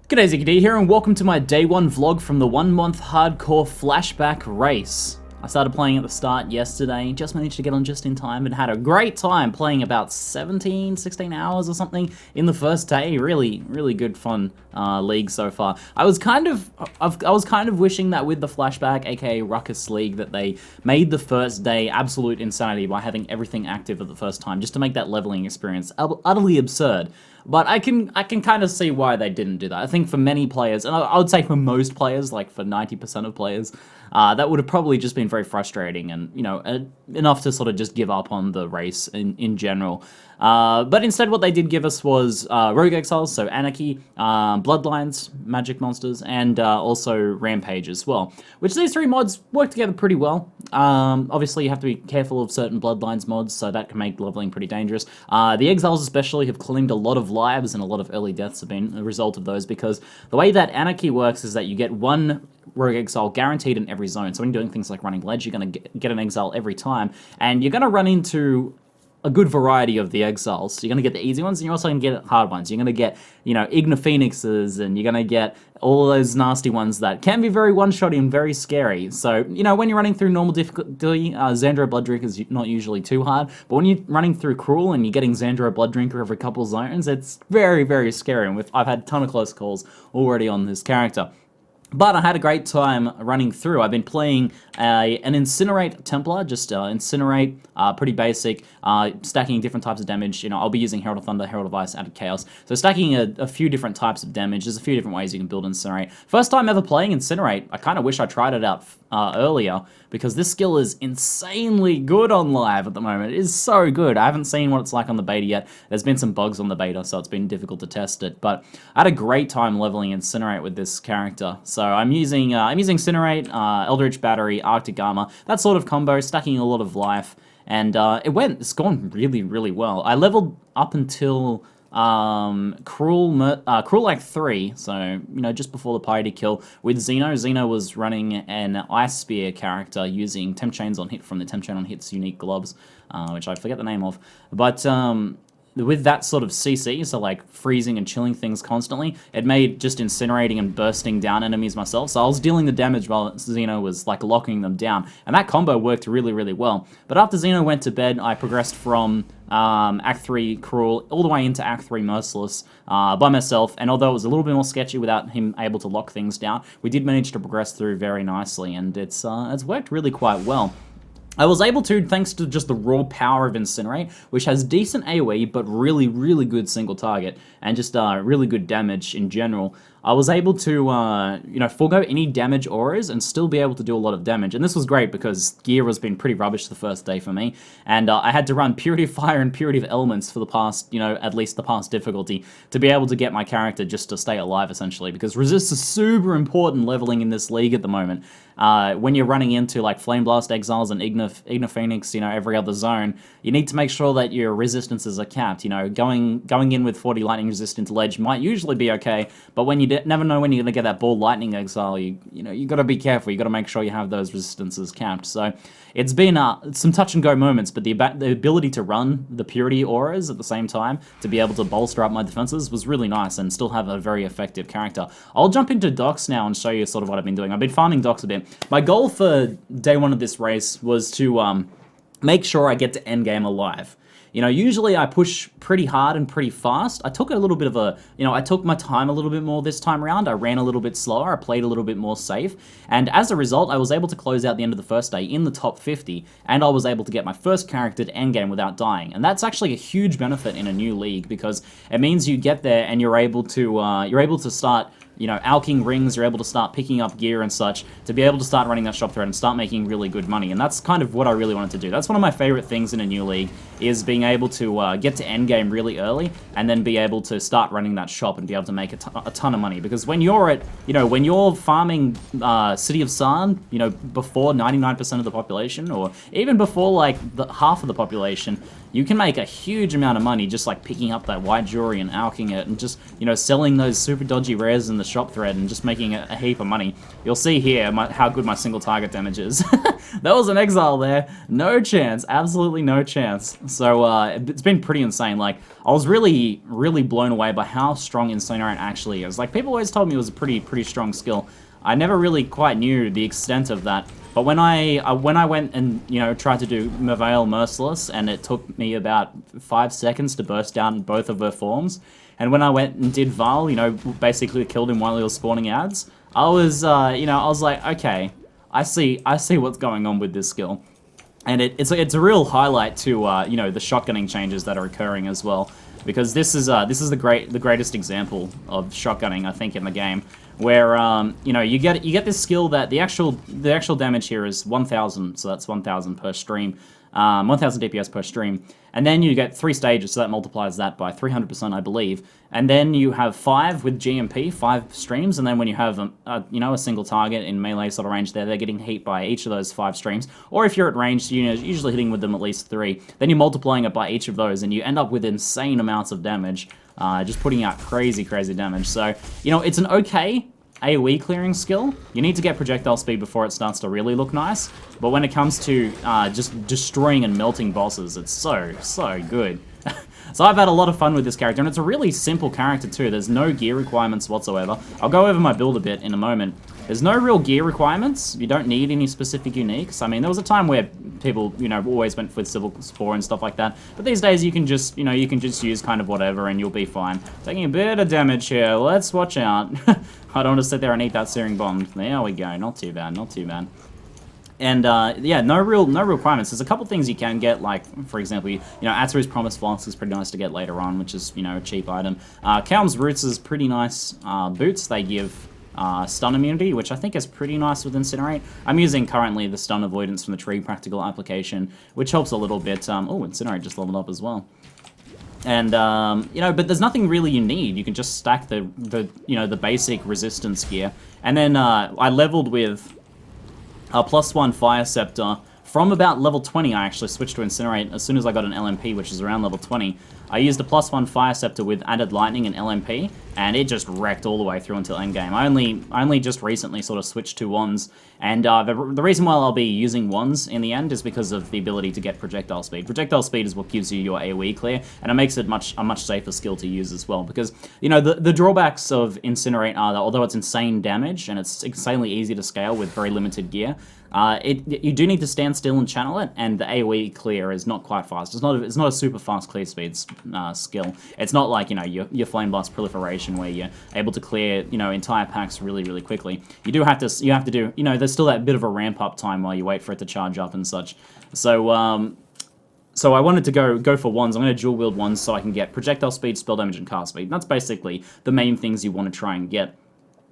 G'day, ZiggyD here, and welcome to my day one vlog from the 1 month hardcore flashback race. I started playing at the start yesterday, just managed to get on just in time, and had a great time playing about 16 hours or something in the first day. Really good fun league so far. I was kind of wishing that with the flashback, aka Ruckus League, that they made the first day absolute insanity by having everything active at the first time, just to make that leveling experience utterly absurd. But I can kind of see why they didn't do that. I think for many players, and I would say for most players, like for 90% of players, that would have probably just been very frustrating and, you know, enough to sort of just give up on the race in general. But instead what they did give us was Rogue Exiles, so Anarchy, Bloodlines, Magic Monsters, and also Rampage as well. Which these three mods work together pretty well. Obviously you have to be careful of certain Bloodlines mods, so that can make leveling pretty dangerous. The Exiles especially have claimed a lot of lives, and a lot of early deaths have been a result of those, because the way that Anarchy works is that you get one Rogue Exile guaranteed in every zone. So when you're doing things like running Ledge, you're going to get an Exile every time, and you're going to run into a good variety of the Exiles. So you're going to get the easy ones, and you're also going to get hard ones. You're going to get, you know, Igna Phoenixes, and you're going to get all of those nasty ones that can be very one-shotty and very scary. So, you know, when you're running through normal difficulty, Xandro Blooddrinker is not usually too hard, but when you're running through Cruel and you're getting Xandro Blooddrinker every couple of zones, it's very scary, and I've had a ton of close calls already on this character. But I had a great time running through. I've been playing an Incinerate Templar, just Incinerate, pretty basic, stacking different types of damage. You know, I'll be using Herald of Thunder, Herald of Ice, Added Chaos. So stacking a few different types of damage. There's a few different ways you can build Incinerate. First time ever playing Incinerate. I kind of wish I tried it out earlier, because this skill is insanely good on live at the moment. It is so good. I haven't seen what it's like on the beta yet. There's been some bugs on the beta, so it's been difficult to test it. But I had a great time leveling Incinerate with this character. So I'm using Incinerate, Eldritch Battery, Arctic Armor, that sort of combo, stacking a lot of life, and it's gone really well. I leveled up until Cruel like 3, so, you know, just before the piety kill with Xeno. Xeno was running an Ice Spear character using Temp Chains on Hit from the Temp Chain on Hit's unique globs, which I forget the name of, but with that sort of CC, so like freezing and chilling things constantly, it made just incinerating and bursting down enemies myself, so I was dealing the damage while Xeno was like locking them down, and that combo worked really well. But after Xeno went to bed, I progressed from Act 3 Cruel all the way into Act 3 Merciless by myself, and although it was a little bit more sketchy without him able to lock things down, we did manage to progress through very nicely, and it's worked really quite well. I was able to, thanks to just the raw power of Incinerate, which has decent AoE, but really good single target, and just really good damage in general. I was able to, you know, forego any damage auras and still be able to do a lot of damage. And this was great because gear has been pretty rubbish the first day for me, and I had to run Purity of Fire and Purity of Elements for the past, you know, at least the past difficulty, to be able to get my character just to stay alive, essentially, because resist is super important leveling in this league at the moment. When you're running into, like, Flame Blast Exiles and Igna Phoenix, you know, every other zone, you need to make sure that your resistances are capped. You know, going in with 40 lightning resistant Ledge might usually be okay, but when you never know when you're going to get that Ball Lightning Exile, you know, you got to be careful. You got to make sure you have those resistances capped. So it's been some touch and go moments, but the ability to run the Purity auras at the same time to be able to bolster up my defenses was really nice, and still have a very effective character. I'll jump into Docs now and show you sort of what I've been doing. I've been farming Docs a bit. My goal for day one of this race was to make sure I get to Endgame alive. You know, usually I push pretty hard and pretty fast. I took a little bit of I took my time a little bit more this time around. I ran a little bit slower. I played a little bit more safe. And as a result, I was able to close out the end of the first day in the top 50, and I was able to get my first character to endgame without dying. And that's actually a huge benefit in a new league, because it means you get there and you're able to start, you know, alking rings, you're able to start picking up gear and such, to be able to start running that shop thread and start making really good money. And that's kind of what I really wanted to do. That's one of my favorite things in a new league, is being able to get to endgame really early, and then be able to start running that shop and be able to make a ton of money. Because when you're at, you know, when you're farming City of San, you know, before 99% of the population, or even before like half of the population, you can make a huge amount of money just like picking up that white jewelry and alking it, and just, you know, selling those super dodgy rares in the shop thread and just making a heap of money. You'll see here how good my single target damage is. That was an exile there. No chance. Absolutely no chance. So it's been pretty insane. Like, I was really, really blown away by how strong Incinerate actually is. Like, people always told me it was a pretty strong skill. I never really quite knew the extent of that. But when I went and, you know, tried to do Merveil Merciless, and it took me about 5 seconds to burst down both of her forms, and when I went and did Val, you know, basically killed him while he was spawning ads, I was, you know, I was like, okay, I see what's going on with this skill. And it's a real highlight to, you know, the shotgunning changes that are occurring as well. Because this is the greatest example of shotgunning, I think, in the game, where you know, you get this skill that the actual damage here is 1,000, so that's 1,000 per stream, 1,000 DPS per stream, and then you get 3 stages, so that multiplies that by 300%, I believe, and then you have 5 with GMP, 5 streams, and then when you have you know, a single target in melee sort of range there, they're getting hit by each of those 5 streams, or if you're at range, you know, usually hitting with them at least 3, then you're multiplying it by each of those, and you end up with insane amounts of damage, just putting out crazy damage. So, you know, it's an okay AoE clearing skill. You need to get projectile speed before it starts to really look nice, but when it comes to just destroying and melting bosses, it's so good. So I've had a lot of fun with this character, and it's a really simple character too. There's no gear requirements whatsoever. I'll go over my build a bit in a moment. There's no real gear requirements. You don't need any specific uniques. I mean, there was a time where people, you know, always went with Civil Spore and stuff like that. But these days, you can just, you know, you can just use kind of whatever, and you'll be fine. Taking a bit of damage here. Let's watch out. I don't want to sit there and eat that Searing Bomb. There we go. Not too bad. Not too bad. And yeah, no real requirements. There's a couple things you can get, like, for example, you know, Atsuru's Promised Flask is pretty nice to get later on, which is, you know, a cheap item. Kael'm's Roots is pretty nice boots. They give stun immunity, which I think is pretty nice with Incinerate. I'm using currently the stun avoidance from the tree practical application, which helps a little bit. Oh, Incinerate just leveled up as well. And, you know, but there's nothing really you need. You can just stack the you know, the basic resistance gear. And then I leveled with a +1 Fire Scepter. From about level 20, I actually switched to Incinerate as soon as I got an LMP, which is around level 20. I used a +1 Fire Scepter with added Lightning and LMP, and it just wrecked all the way through until endgame. I only just recently sort of switched to wands, and the reason why I'll be using wands in the end is because of the ability to get projectile speed. Projectile speed is what gives you your AoE clear, and it makes it a much safer skill to use as well, because, you know, the drawbacks of Incinerate are that although it's insane damage, and it's insanely easy to scale with very limited gear, you do need to stand still and channel it, and the AoE clear is not quite fast. It's not a super fast clear speed skill. It's not like, you know, your Flame Blast Proliferation where you're able to clear, you know, entire packs really quickly. You have to do, you know, there's still that bit of a ramp up time while you wait for it to charge up and such. So so I wanted to go for wands. I'm going to dual wield wands so I can get projectile speed, spell damage, and cast speed. That's basically the main things you want to try and get.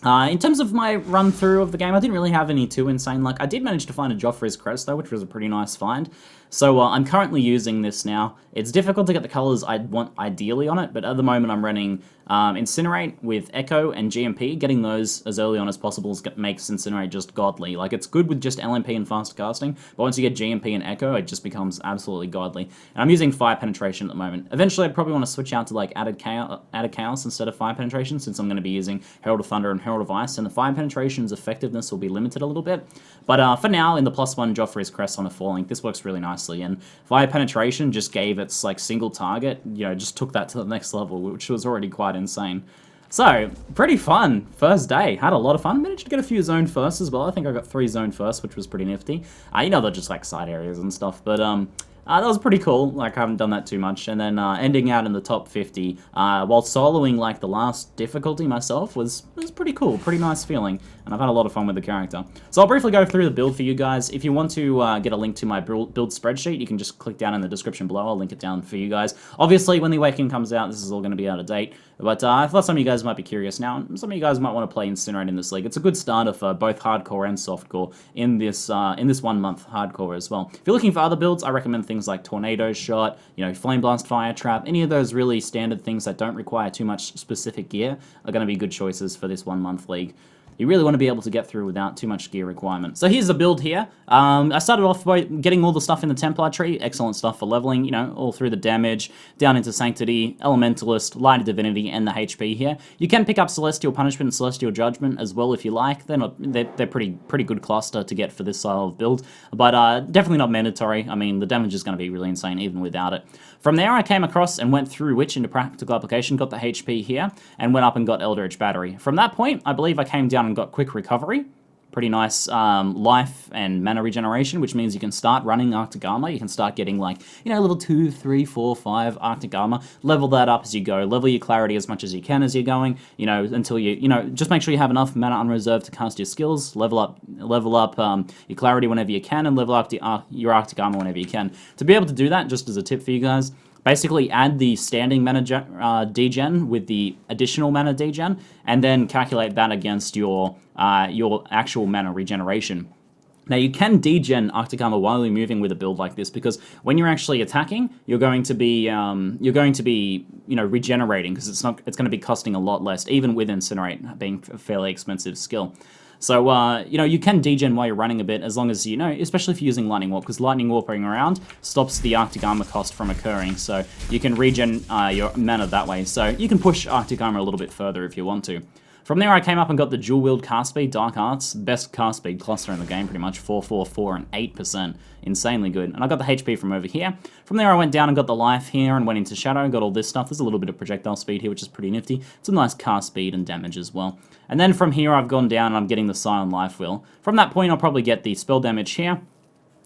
In terms of my run-through of the game, I didn't really have any too insane luck. I did manage to find a Joffrey's Crest, though, which was a pretty nice find. So I'm currently using this now. It's difficult to get the colors I'd want ideally on it, but at the moment I'm running Incinerate with Echo and GMP. Getting those as early on as possible makes Incinerate just godly. Like, it's good with just LMP and fast casting, but once you get GMP and Echo, it just becomes absolutely godly. And I'm using Fire Penetration at the moment. Eventually, I'd probably want to switch out to, like, Added Chaos instead of Fire Penetration, since I'm going to be using Herald of Thunder and Herald of Ice, and the Fire Penetration's effectiveness will be limited a little bit. But for now, in the +1 Joffrey's Crest on a 4-link, this works really nicely, and Fire Penetration just gave its, like, single target, you know, just took that to the next level, which was already quite insane. So, pretty fun first day. Had a lot of fun. Managed to get a few zone firsts as well. I think I got 3 zone firsts, which was pretty nifty. You know, they're just, like, side areas and stuff, but that was pretty cool. Like, I haven't done that too much. And then ending out in the top 50 while soloing, like, the last difficulty myself was pretty cool. Pretty nice feeling. And I've had a lot of fun with the character. So I'll briefly go through the build for you guys. If you want to get a link to my build spreadsheet, you can just click down in the description below. I'll link it down for you guys. Obviously, when the Awakening comes out, this is all going to be out of date. But I thought some of you guys might be curious now. Some of you guys might want to play Incinerate in this league. It's a good starter for both hardcore and softcore in this 1 month hardcore as well. If you're looking for other builds, I recommend things like Tornado Shot, you know, Flame Blast, Fire Trap. Any of those really standard things that don't require too much specific gear are going to be good choices for this 1 month league. you really want to be able to get through without too much gear requirement. So here's the build here. I started off by getting all the stuff in the Templar tree, excellent stuff for leveling, you know, all through the damage, down into Sanctity, Elementalist, Light of Divinity, and the HP here. You can pick up Celestial Punishment and Celestial Judgment as well if you like. They're pretty good cluster to get for this style of build, but definitely not mandatory. I mean, the damage is going to be really insane even without it. From there, I came across and went through Witch into practical application, got the HP here, and went up and got Eldritch Battery. From that point, I believe I came down and got Quick Recovery. Pretty nice life and mana regeneration, which means you can start running Arctic Armor. You can start getting, like, you know, level 2, 3, 4, 5 Arctic Armor. Level that up as you go. Level your clarity as much as you can as you're going, you know, until you know, just make sure you have enough mana on reserve to cast your skills. Level up your clarity whenever you can, and level up your Arctic Armor whenever you can. To be able to do that, just as a tip for you guys, basically add the standing mana degen with the additional mana degen, and then calculate that against your actual mana regeneration. Now, you can degen Arctic Armor while you're moving with a build like this, because when you're actually attacking, you're going to be you know, regenerating, because it's going to be costing a lot less, even with Incinerate being a fairly expensive skill. So, you know, you can degen while you're running a bit, as long as you know, especially if you're using Lightning Warp, because Lightning Warping around stops the Arctic Armor cost from occurring, so you can regen your mana that way. So you can push Arctic Armor a little bit further if you want to. From there, I came up and got the dual wield cast speed, Dark Arts, best cast speed cluster in the game, pretty much 4, 4, 4, and 8%, insanely good. And I got the HP from over here. From there, I went down and got the life here and went into Shadow, got all this stuff. There's a little bit of projectile speed here, which is pretty nifty. Some nice cast speed and damage as well. And then from here, I've gone down and I'm getting the Scion Life Wheel. From that point, I'll probably get the spell damage here,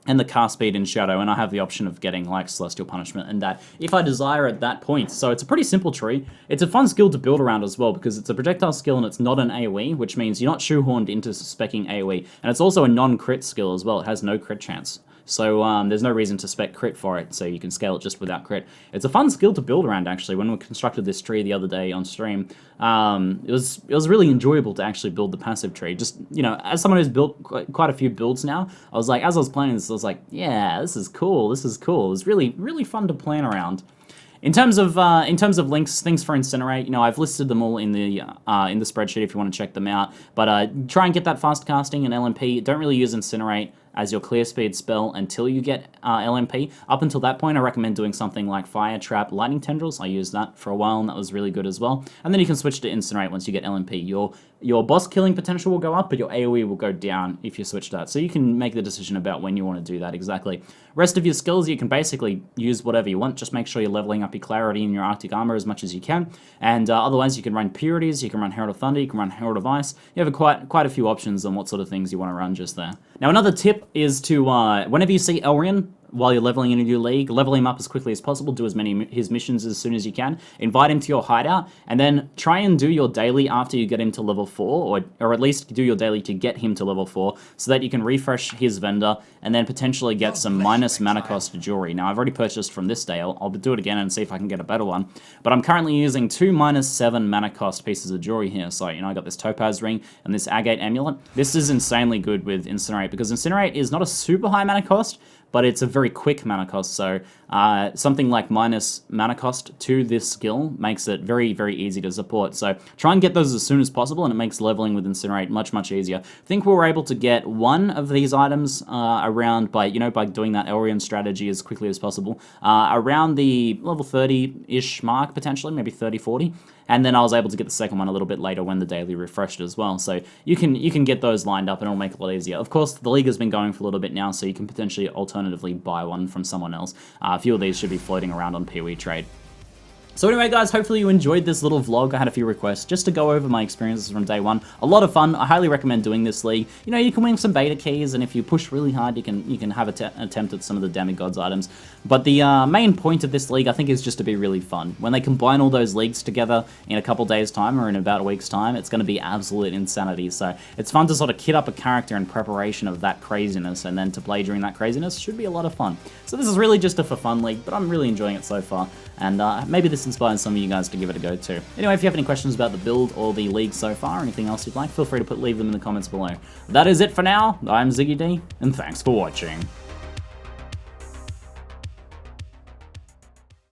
and the cast speed in Shadow, and I have the option of getting, like, Celestial Punishment and that if I desire at that point. So it's a pretty simple tree. It's a fun skill to build around as well, because it's a projectile skill and it's not an AoE, which means you're not shoehorned into speccing AoE. And it's also a non-crit skill as well. It has no crit chance. So there's no reason to spec crit for it, so you can scale it just without crit. It's a fun skill to build around, actually. When we constructed this tree the other day on stream, it was really enjoyable to actually build the passive tree. Just, you know, as someone who's built quite a few builds now, I was like, as I was playing this, I was like, yeah, this is cool, this is cool. It was really, really fun to plan around. In terms of links, things for Incinerate, you know, I've listed them all in the spreadsheet if you want to check them out. But try and get that fast casting and LMP. Don't really use Incinerate as your clear speed spell until you get LMP. Up until that point, I recommend doing something like Fire Trap, Lightning Tendrils. I used that for a while, and that was really good as well. And then you can switch to Incinerate once you get LMP. Your boss killing potential will go up, but your AoE will go down if you switch to that. So you can make the decision about when you want to do that exactly. Rest of your skills, you can basically use whatever you want. Just make sure you're leveling up your clarity and your Arctic Armor as much as you can. And otherwise, you can run Purities, you can run Herald of Thunder, you can run Herald of Ice. You have quite a few options on what sort of things you want to run just there. Now, another tip is to, whenever you see Elrian, while you're leveling in a new league, level him up as quickly as possible, do as many his missions as soon as you can, invite him to your hideout, and then try and do your daily after you get him to level 4, or at least do your daily to get him to level 4, so that you can refresh his vendor, and then potentially get some minus mana cost jewelry. Now, I've already purchased from this day, I'll do it again and see if I can get a better one, but I'm currently using 2 -7 mana cost pieces of jewelry here, so, you know, I got this Topaz Ring and this Agate Amulet. This is insanely good with Incinerate, because Incinerate is not a super high mana cost, but it's a very quick mana cost, so something like minus mana cost to this skill makes it very, very easy to support. So try and get those as soon as possible, and it makes leveling with Incinerate much, much easier. I think we were able to get one of these items around by doing that Elrian strategy as quickly as possible, around the level 30-ish mark, potentially, maybe 30, 40. And then I was able to get the second one a little bit later when the daily refreshed as well. So you can get those lined up and it'll make it a lot easier. Of course, the league has been going for a little bit now, so you can potentially alternatively buy one from someone else. A few of these should be floating around on PoE Trade. So anyway, guys, hopefully you enjoyed this little vlog. I had a few requests just to go over my experiences from day one. A lot of fun. I highly recommend doing this league. You know, you can win some beta keys, and if you push really hard, you can have an attempt at some of the demigods items. But the main point of this league, I think, is just to be really fun. When they combine all those leagues together in a couple days' time, or in about a week's time, it's going to be absolute insanity. So it's fun to sort of kit up a character in preparation of that craziness, and then to play during that craziness should be a lot of fun. So this is really just a for fun league, but I'm really enjoying it so far. And maybe this inspires some of you guys to give it a go too. Anyway, if you have any questions about the build or the league so far, or anything else you'd like, feel free to leave them in the comments below. That is it for now. I'm ZiggyD, and thanks for watching.